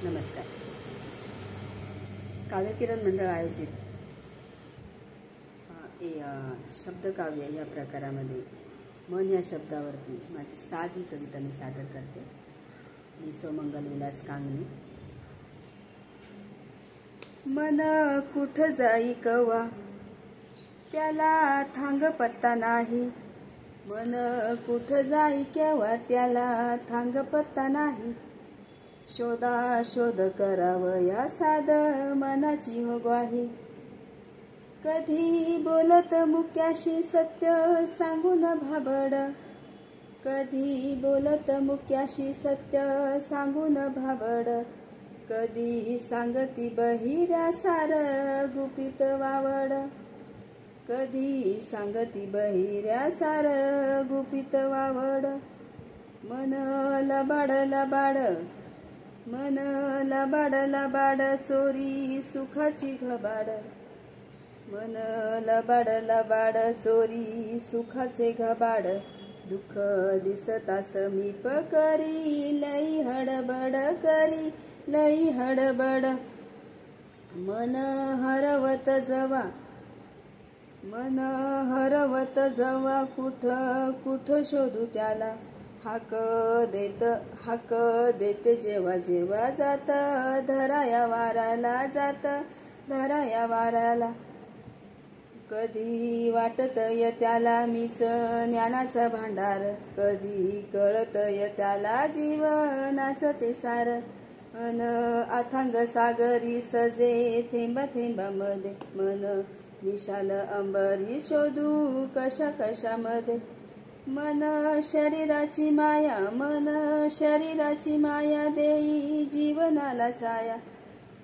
नमस्कार. काव्यकिरण मंडळ आयोजित शब्दकाव्य या प्रकारामध्ये मन या शब्दावरती माझी साधी कविता मी सादर करते. मी सोमंगल विलास कांगणे. मन कुठ जाई कवा त्याला थांग पत्ता नाही. मन कुठ जाई केव्हा त्याला थांग पत्ता नाही. शोधा शोध करावया साध मनाची हो ग्वाही. कधी बोलत मुक्याशी सत्य सांगून भाबड. कधी बोलत मुक्याशी सत्य सांगून भाबड. कधी सांगती बहिऱ्या सार गुपित वावड. कधी सांगती बहिऱ्या सार गुपित वावड. मन लबाड लबाड मन लबाड लबाड चोरी सुखाची घबाड. मन लबाड लबाड चोरी सुखाचे घबाड. दुःख दिसता समीप करी लई हडबड करी लई हडबड. मन हरवत जवा मन हरवत जवा कुठ कुठ शोधू त्याला. हाक देते जेव्हा जेव्हा जात धराया वाराला जात धराया वाराला. कधी वाटतय त्याला मीच ज्ञानाचा भांडार. कधी कळतय त्याला जीवनाचं ते सार. अन अथांग सागरी सजे थेंबा थेंबामध्ये. मन विशाल अंबरी शोधू कशा कशामध्ये. मन शरीराची माया मन शरीराची माया देई जीवनाला छाया.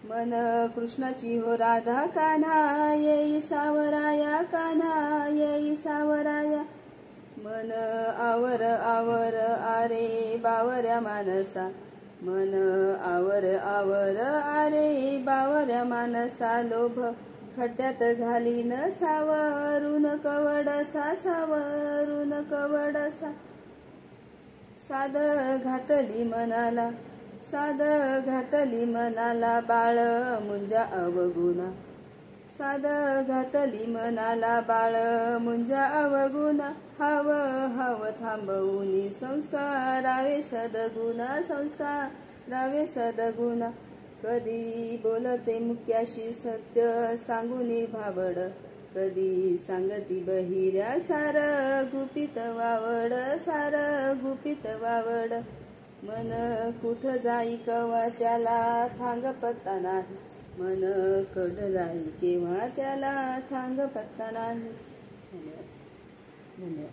मन कृष्णाची हो राधा कान्हा येई सावराया कान्हा येई सावराया. मन आवर आवर आरे बावऱ्या मानसा. मन आवर आवर आरे बावऱ्या मानसा. लोभ खड्ड्यात घालीन सावरून कवडसा सावरून कवडसा. साध घातली मनाला साध घातली मनाला बाळ मुंजा अवगुणा. साध घातली मनाला बाळ मुंजा अवगुणा. हव हव थांबवूनी संस्कारावे सद्गुणा संस्कारावे सद्गुणा. कधी बोलते मुक्याशी सत्य सांगूनी भाबड. कधी सांगती बहिऱ्या सार गुपित वावड सार गुपित वावड. मन कुठ जाई कवा त्याला थांग पत्ता नाही. मन कुठ जाई केव्हा त्याला थांग पत्ता नाही. धन्यवाद.